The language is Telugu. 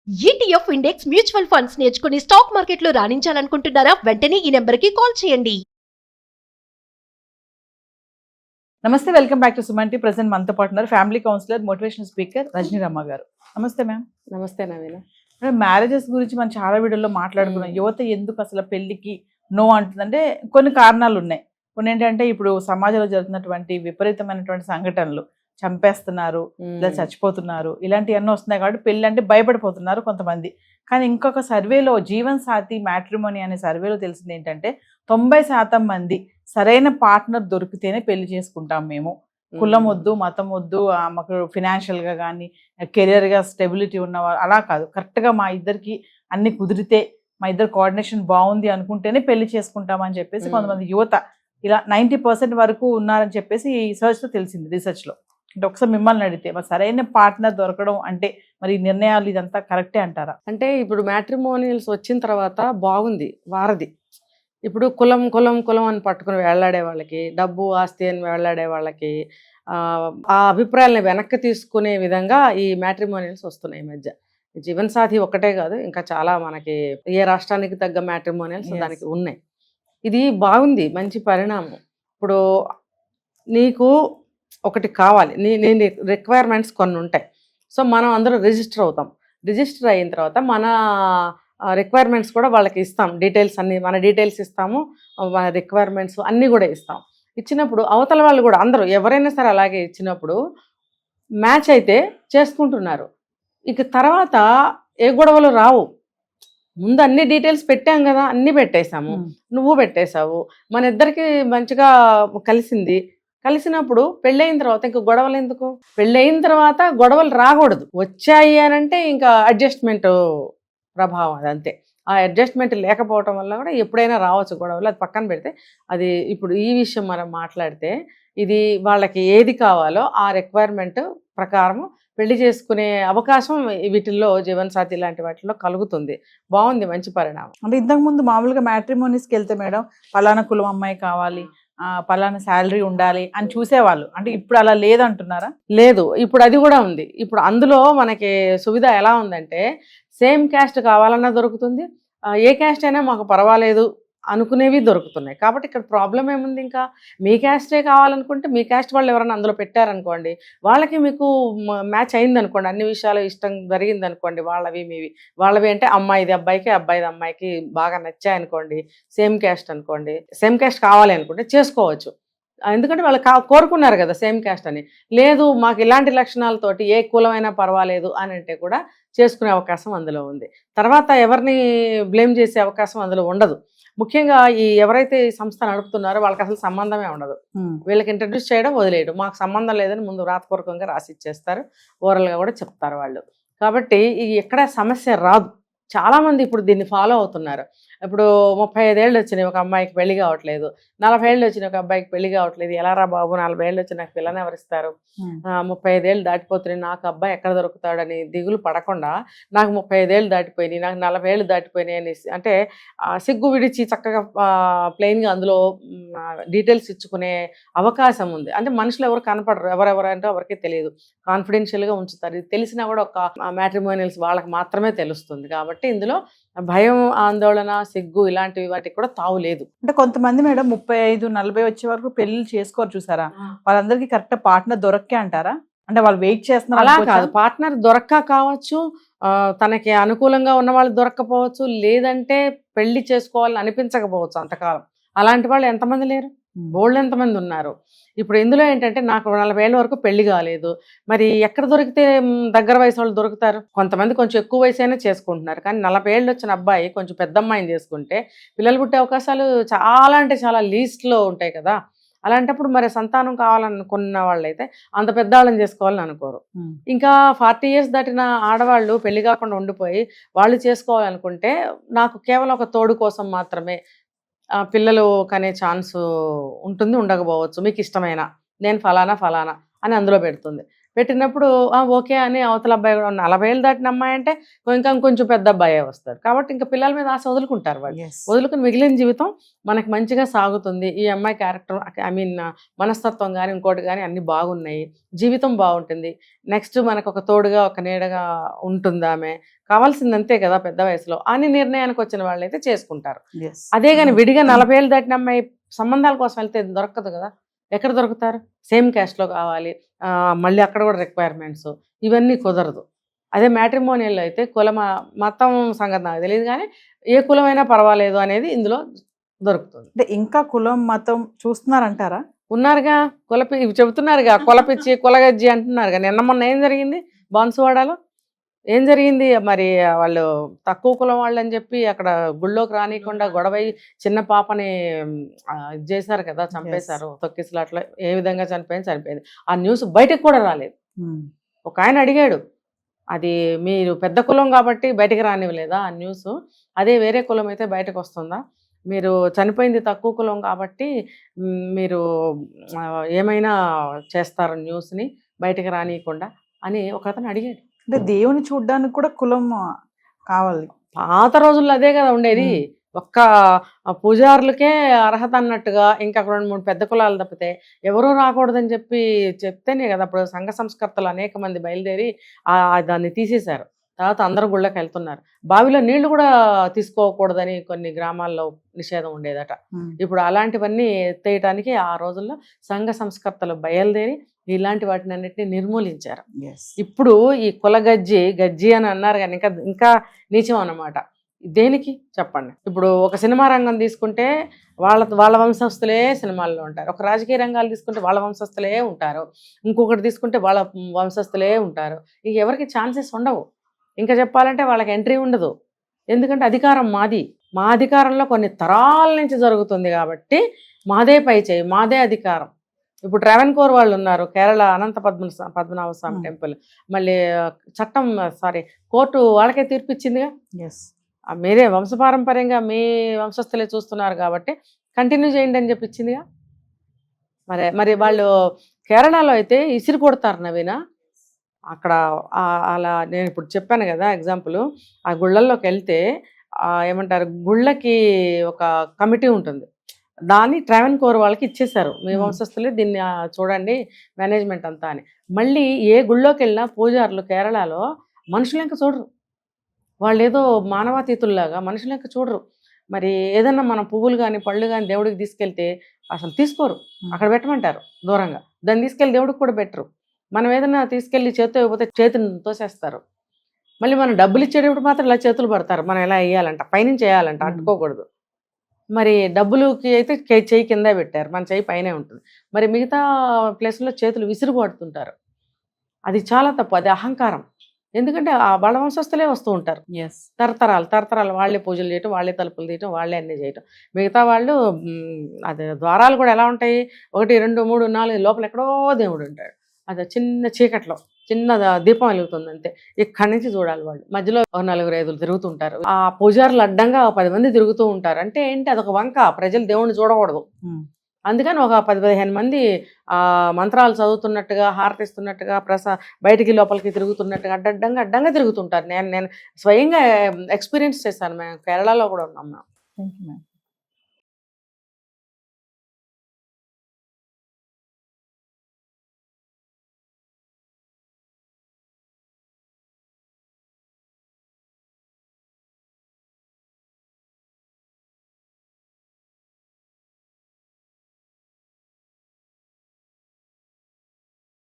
ఈటీఎఫ్ ఇండెక్స్ మ్యూచువల్ ఫండ్స్ నేర్చుకుని స్టాక్ మార్కెట్లో రాణించాలనుకుంటున్నారా? వెంటనే ఈ నెంబర్కి కాల్ చేయండి. నమస్తే, welcome back to Suman T. Present మనతో పాటు ఉన్నారు family counsellor, motivational speaker Rajani Ramma గారు. నమస్తే మ్యామ్. నమస్తే నవీన. మ్యారేజెస్ గురించి మనం చాలా వీడియోలో మాట్లాడుకున్నాం. యువత ఎందుకు అసలు పెళ్లికి నో అంటుందంటే కొన్ని కారణాలు ఉన్నాయి. కొన్ని ఏంటంటే ఇప్పుడు సమాజంలో జరుగుతున్నటువంటి విపరీతమైనటువంటి సంఘటనలు, చంపేస్తున్నారు, ఇలా చచ్చిపోతున్నారు, ఇలాంటివన్నీ వస్తున్నాయి కాబట్టి పెళ్లి అంటే భయపడిపోతున్నారు కొంతమంది. కానీ ఇంకొక సర్వేలో, జీవన్ సాథీ మ్యాట్రిమోనీ అనే సర్వేలో తెలిసింది ఏంటంటే 90% మంది సరైన పార్ట్నర్ దొరికితేనే పెళ్లి చేసుకుంటాం మేము. కులం వద్దు, మతం వద్దు, మాకు ఫినాన్షియల్గా కానీ కెరియర్గా స్టెబిలిటీ ఉన్నవారు అలా కాదు, కరెక్ట్గా మా ఇద్దరికి అన్ని కుదిరితే, మా ఇద్దరు కోఆర్డినేషన్ బాగుంది అనుకుంటేనే పెళ్లి చేసుకుంటామని చెప్పేసి కొంతమంది యువత ఇలా 90% వరకు ఉన్నారని చెప్పేసి ఈ రీసెర్చ్లో తెలిసింది. రీసెర్చ్లో అంటే ఒకసారి మిమ్మల్ని అడిగితే మరి సరైన పార్ట్నర్ దొరకడం అంటే మరి నిర్ణయాలు ఇదంతా కరెక్టే అంటారా? అంటే ఇప్పుడు మ్యాట్రిమోనియల్స్ వచ్చిన తర్వాత బాగుంది వారధి. ఇప్పుడు కులం కులం కులం అని పట్టుకుని వేళ్లాడే వాళ్ళకి, డబ్బు ఆస్తి అని వేళ్లాడే వాళ్ళకి ఆ అభిప్రాయాలను వెనక్కి తీసుకునే విధంగా ఈ మ్యాట్రిమోనియల్స్ వస్తున్నాయి ఈ మధ్య. జీవన్ సాథీ ఒక్కటే కాదు, ఇంకా చాలా మనకి ఏ రాష్ట్రానికి తగ్గ మ్యాట్రిమోనియల్స్ దానికి ఉన్నాయి. ఇది బాగుంది, మంచి పరిణామం. ఇప్పుడు నీకు ఒకటి కావాలి, నీ రిక్వైర్మెంట్స్ కొన్ని ఉంటాయి. సో మనం అందరూ రిజిస్టర్ అవుతాం. రిజిస్టర్ అయిన తర్వాత మన రిక్వైర్మెంట్స్ కూడా వాళ్ళకి ఇస్తాం. డీటెయిల్స్ అన్నీ మన డీటెయిల్స్ ఇస్తాము, మన రిక్వైర్మెంట్స్ అన్నీ కూడా ఇస్తాం. ఇచ్చినప్పుడు అవతల వాళ్ళు కూడా అందరూ ఎవరైనా సరే అలాగే ఇచ్చినప్పుడు మ్యాచ్ అయితే చేసుకుంటున్నారు. ఇక తర్వాత ఏ గొడవలు రావు. ముందు అన్ని డీటెయిల్స్ పెట్టాం కదా, అన్నీ పెట్టేశాము, నువ్వు పెట్టేశావు, మన ఇద్దరికి మంచిగా కలిసినప్పుడు పెళ్ళయిన తర్వాత ఇంకా గొడవలు ఎందుకు? పెళ్ళయిన తర్వాత గొడవలు రాకూడదు. వచ్చాయి అని అంటే ఇంకా అడ్జస్ట్మెంట్ ప్రభావం, అది అంతే. ఆ అడ్జస్ట్మెంట్ లేకపోవటం వల్ల కూడా ఎప్పుడైనా రావచ్చు గొడవలు, అది పక్కన పెడితే. అది ఇప్పుడు ఈ విషయం మనం మాట్లాడితే, ఇది వాళ్ళకి ఏది కావాలో ఆ రిక్వైర్మెంట్ ప్రకారం పెళ్లి చేసుకునే అవకాశం వీటిల్లో, జీవన్ సాథీ లాంటి వాటిల్లో కలుగుతుంది. బాగుంది, మంచి పరిణామం. అంటే ఇంతకుముందు మామూలుగా మ్యాట్రిమోనీస్కి వెళ్తే మేడం పలానా కులం అమ్మాయి కావాలి, పలానా శాలరీ ఉండాలి అని చూసేవాళ్ళు. అంటే ఇప్పుడు అలా లేదంటున్నారా? లేదు, ఇప్పుడు అది కూడా ఉంది. ఇప్పుడు అందులో మనకి సువిధ ఎలా ఉందంటే, సేమ్ క్యాస్ట్ కావాలన్నా దొరుకుతుంది, ఏ క్యాస్ట్ అయినా మాకు పర్వాలేదు అనుకునేవి దొరుకుతున్నాయి. కాబట్టి ఇక్కడ ప్రాబ్లం ఏముంది? ఇంకా మీ క్యాస్టే కావాలనుకుంటే మీ క్యాస్ట్ వాళ్ళు ఎవరైనా అందులో పెట్టారనుకోండి, వాళ్ళకి మీకు మ్యాచ్ అయింది అనుకోండి, అన్ని విషయాలు ఇష్టం జరిగింది అనుకోండి, వాళ్ళవి మీవి. వాళ్ళవి అంటే అమ్మాయిది అబ్బాయికి, అబ్బాయిది అమ్మాయికి బాగా నచ్చాయనుకోండి, సేమ్ క్యాస్ట్ అనుకోండి, సేమ్ క్యాస్ట్ కావాలి అనుకుంటే చేసుకోవచ్చు. ఎందుకంటే వాళ్ళు కోరుకున్నారు కదా సేమ్ క్యాస్ట్ అని. లేదు మాకు ఇలాంటి లక్షణాలతోటి ఏ కులమైనా పర్వాలేదు అని అంటే కూడా చేసుకునే అవకాశం అందులో ఉంది. తర్వాత ఎవరిని బ్లేమ్ చేసే అవకాశం అందులో ఉండదు. ముఖ్యంగా ఈ ఎవరైతే ఈ సంస్థ నడుపుతున్నారో వాళ్ళకి అసలు సంబంధమే ఉండదు. వీళ్ళకి ఇంట్రడ్యూస్ చేయడం, వదిలేయడం, మాకు సంబంధం లేదని ముందు రాతపూర్వకంగా రాసి ఇచ్చేస్తారు, ఓరల్గా కూడా చెప్తారు వాళ్ళు. కాబట్టి ఎక్కడ సమస్య రాదు. చాలామంది ఇప్పుడు దీన్ని ఫాలో అవుతున్నారు. ఇప్పుడు 35 ఏళ్ళు వచ్చినాయి ఒక అమ్మాయికి పెళ్లి కావట్లేదు, 40 ఏళ్ళు వచ్చినాయి ఒక అబ్బాయికి పెళ్లి కావట్లేదు. ఎలా రా బాబు, 40 ఏళ్ళు వచ్చి నాకు పిల్లని ఎవరిస్తారు? 35 ఏళ్ళు దాటిపోతున్నాయి, నాకు అబ్బాయి ఎక్కడ దొరుకుతాడని దిగులు పడకుండా, నాకు 35 ఏళ్ళు దాటిపోయినాయి, నాకు 40 ఏళ్ళు దాటిపోయినాయి అని అంటే సిగ్గు విడిచి చక్కగా ప్లెయిన్గా అందులో డీటెయిల్స్ ఇచ్చుకునే అవకాశం ఉంది. అంటే మనుషులు ఎవరు కనపడరు, ఎవరెవరంటే ఎవరికీ తెలియదు, కాన్ఫిడెన్షియల్గా ఉంచుతారు. ఇది తెలిసినా కూడా ఒక మ్యాట్రిమోనియల్స్ వాళ్ళకి మాత్రమే తెలుస్తుంది. కాబట్టి ఇందులో భయం, ఆందోళన, సిగ్గు ఇలాంటివి వాటికి కూడా తావు లేదు. అంటే కొంతమంది మేడం 35-40 వచ్చే వరకు పెళ్లి చేసుకోరు, చూసారా? వాళ్ళందరికీ కరెక్ట్ పార్ట్నర్ దొరక్కే అంటారా? అంటే వాళ్ళు వెయిట్ చేస్తున్నారు? అలా కాదు, పార్ట్నర్ దొరక్క కావచ్చు, తనకి అనుకూలంగా ఉన్న వాళ్ళు దొరక్కపోవచ్చు, లేదంటే పెళ్లి చేసుకోవాలని అనిపించకపోవచ్చు అంతకాలం. అలాంటి వాళ్ళు ఎంతమంది లేరు, బోల్డ్ ఎంతమంది ఉన్నారు. ఇప్పుడు ఇందులో ఏంటంటే నాకు 40 ఏళ్ళ వరకు పెళ్లి కాలేదు, మరి ఎక్కడ దొరికితే దగ్గర వయసు వాళ్ళు దొరుకుతారు? కొంతమంది కొంచెం ఎక్కువ వయసు అయినా చేసుకుంటున్నారు, కానీ 40 ఏళ్ళు వచ్చిన అబ్బాయి కొంచెం పెద్ద అమ్మాయిని చేసుకుంటే పిల్లలు పుట్టే అవకాశాలు చాలా అంటే చాలా లీస్ట్లో ఉంటాయి కదా. అలాంటప్పుడు మరి సంతానం కావాలనుకున్న వాళ్ళైతే అంత పెద్ద వాళ్ళని చేసుకోవాలని అనుకోరు. ఇంకా 40 ఇయర్స్ దాటిన ఆడవాళ్ళు పెళ్లి కాకుండా ఉండిపోయి వాళ్ళు చేసుకోవాలనుకుంటే, నాకు కేవలం ఒక తోడు కోసం మాత్రమే పిల్లలు కనే ఛాన్స్ ఉంటుంది, ఉండకపోవచ్చు, మీకు ఇష్టమైన నేను ఫలానా ఫలానా అని అందులో పెడుతుంది. పెట్టినప్పుడు ఓకే అని అవతల అబ్బాయి కూడా 40 ఏళ్ళు దాటిన అమ్మాయి అంటే ఇంకా కొంచెం పెద్ద అబ్బాయే వస్తాడు. కాబట్టి ఇంకా పిల్లల మీద ఆశ వదులుకుంటారు వాళ్ళు. వదులుకుని మిగిలిన జీవితం మనకి మంచిగా సాగుతుంది. ఈ అమ్మాయి క్యారెక్టర్ మనస్తత్వం కానీ ఇంకోటి కానీ అన్ని బాగున్నాయి, జీవితం బాగుంటుంది, నెక్స్ట్ మనకు ఒక తోడుగా ఒక నీడగా ఉంటుంది, ఆమె కావాల్సింది అంతే కదా పెద్ద వయసులో అని నిర్ణయానికి వచ్చిన వాళ్ళైతే చేసుకుంటారు. అదే కానీ విడిగా 40 ఏళ్ళు దాటిన అమ్మాయి సంబంధాల కోసం వెళ్తే దొరకదు కదా. ఎక్కడ దొరుకుతారు? సేమ్ క్యాస్ట్లో కావాలి, మళ్ళీ అక్కడ కూడా రిక్వైర్మెంట్స్, ఇవన్నీ కుదరదు. అదే మ్యాట్రిమోనియల్లో అయితే మతం సంగతి నాకు తెలియదు కానీ ఏ కులమైనా పర్వాలేదు అనేది ఇందులో దొరుకుతుంది. అంటే ఇంకా కులం మతం చూస్తున్నారంటారా? ఉన్నారుగా, చెబుతున్నారుగా, కులపిచ్చి కులగజ్జి అంటున్నారుగా. నిన్న మొన్న ఏం జరిగింది బాన్సువాడలో? ఏం జరిగింది? మరి వాళ్ళు తక్కువ కులం వాళ్ళు అని చెప్పి అక్కడ గుళ్ళోకి రానియకుండా గొడవై చిన్న పాపని ఇది చేశారు కదా, చంపేశారు తొక్కిసలాట్లో. ఏ విధంగా చనిపోయింది ఆ న్యూస్ బయటకు కూడా రాలేదు. ఒక ఆయన అడిగాడు, అది మీరు పెద్ద కులం కాబట్టి బయటకు రానివ్వలేదా ఆ న్యూస్? అదే వేరే కులం అయితే బయటకు వస్తుందా? మీరు చనిపోయింది తక్కువ కులం కాబట్టి మీరు ఏమైనా చేస్తారు న్యూస్ని బయటకు రానియకుండా అని ఒక అతను అడిగాడు. అంటే దేవుని చూడడానికి కూడా కులం కావాలి. పాత రోజుల్లో అదే కదా ఉండేది. ఒక్క పూజారులకే అర్హత అన్నట్టుగా ఇంకా 2-3 పెద్ద కులాలు తప్పితే ఎవరూ రాకూడదని చెప్తేనే కదా అప్పుడు సంఘ సంస్కర్తలు అనేక మంది బయలుదేరి దాన్ని తీసేశారు. తర్వాత అందరూ గుళ్ళకి వెళ్తున్నారు. బావిలో నీళ్లు కూడా తీసుకోకూడదని కొన్ని గ్రామాల్లో నిషేధం ఉండేదట. ఇప్పుడు అలాంటివన్నీ ఎత్తేయటానికి ఆ రోజుల్లో సంఘ సంస్కర్తలు బయలుదేరి ఇలాంటి వాటిని అన్నిటిని నిర్మూలించారు. ఇప్పుడు ఈ గజ్జి అని అన్నారు కానీ ఇంకా నీచం అన్నమాట. దేనికి చెప్పండి? ఇప్పుడు ఒక సినిమా రంగం తీసుకుంటే వాళ్ళ వంశస్థులే సినిమాల్లో ఉంటారు, ఒక రాజకీయ రంగాలు తీసుకుంటే వాళ్ళ వంశస్థులే ఉంటారు, ఇంకొకటి తీసుకుంటే వాళ్ళ వంశస్థులే ఉంటారు. ఇంక ఎవరికి ఛాన్సెస్ ఉండవు. ఇంకా చెప్పాలంటే వాళ్ళకి ఎంట్రీ ఉండదు. ఎందుకంటే అధికారం మాది, మా అధికారంలో కొన్ని తరాల నుంచి జరుగుతుంది కాబట్టి మాదే పై చేయి, మాదే అధికారం. ఇప్పుడు ట్రావెన్కోర్ వాళ్ళు ఉన్నారు, కేరళ అనంత పద్మనాభ స్వామి టెంపుల్, మళ్ళీ కోర్టు వాళ్ళకే తీర్పు ఇచ్చిందిగా. మీరే వంశపారంపర్యంగా మీ వంశస్థులే చూస్తున్నారు కాబట్టి కంటిన్యూ చేయండి అని చెప్పి ఇచ్చిందిగా. మరి వాళ్ళు కేరళలో అయితే ఇసిరి కొడతారు నవీన. అక్కడ అలా నేను ఇప్పుడు చెప్పాను కదా ఎగ్జాంపుల్, ఆ గుళ్ళల్లోకి వెళ్తే ఏమంటారు, గుళ్ళకి ఒక కమిటీ ఉంటుంది, దాన్ని ట్రావెన్కోర్ వాళ్ళకి ఇచ్చేశారు. మీ వంశస్థులే దీన్ని చూడండి మేనేజ్మెంట్ అంతా అని. మళ్ళీ ఏ గుళ్ళోకి వెళ్ళినా పూజారులు కేరళలో మనుషులు ఇంకా చూడరు. వాళ్ళు ఏదో మానవాతీతుల్లాగా మనుషులు ఇంకా చూడరు. మరి ఏదన్నా మనం పువ్వులు కానీ పళ్ళు కానీ దేవుడికి తీసుకెళ్తే అసలు తీసుకోరు, అక్కడ పెట్టమంటారు దూరంగా. దాన్ని తీసుకెళ్ళి దేవుడికి కూడా పెట్టరు. మనం ఏదైనా తీసుకెళ్ళి చేతితో ఇవ్వకపోతే చేతిని తోసేస్తారు. మళ్ళీ మనం డబ్బులు ఇచ్చేటప్పుడు మాత్రం ఇలా చేతులు పడతారు, మనం ఎలా వేయాలంట, పైనుంచి వేయాలంట, అంటుకోకూడదు. మరి డబ్బులకి అయితే చెయ్యి కింద పెట్టారు, మన చెయ్యి పైనే ఉంటుంది. మరి మిగతా ప్లేస్లో చేతులు విసిరు పడుతుంటారు. అది చాలా తప్పు, అది అహంకారం. ఎందుకంటే ఆ వాళ్ళ వంశస్థులే వస్తూ ఉంటారు తరతరాలు వాళ్ళే పూజలు చేయటం, వాళ్ళే తలుపులు తీయటం, వాళ్ళే అన్నీ చేయటం. మిగతా వాళ్ళు అదే ద్వారాలు కూడా ఎలా ఉంటాయి, 1 2 3 4 లోపల ఎక్కడో దేవుడు ఉంటాడు. అది చిన్న చీకట్లో చిన్న దీపం వెలుగుతుంది అంతే. ఇక్కడి నుంచి చూడాలి వాళ్ళు. మధ్యలో 4-5 తిరుగుతుంటారు. ఆ పూజారులు అడ్డంగా 10 మంది తిరుగుతూ ఉంటారు. అంటే ఏంటి, అదొక వంక, ప్రజలు దేవుణ్ణి చూడకూడదు. అందుకని ఒక 10-15 మంది మంత్రాలు చదువుతున్నట్టుగా, హారతిస్తున్నట్టుగా, బయటికి లోపలికి తిరుగుతున్నట్టుగా అడ్డంగా తిరుగుతుంటారు. నేను స్వయంగా ఎక్స్పీరియన్స్ చేశాను. మేము కేరళలో కూడా ఉన్నాం. మేము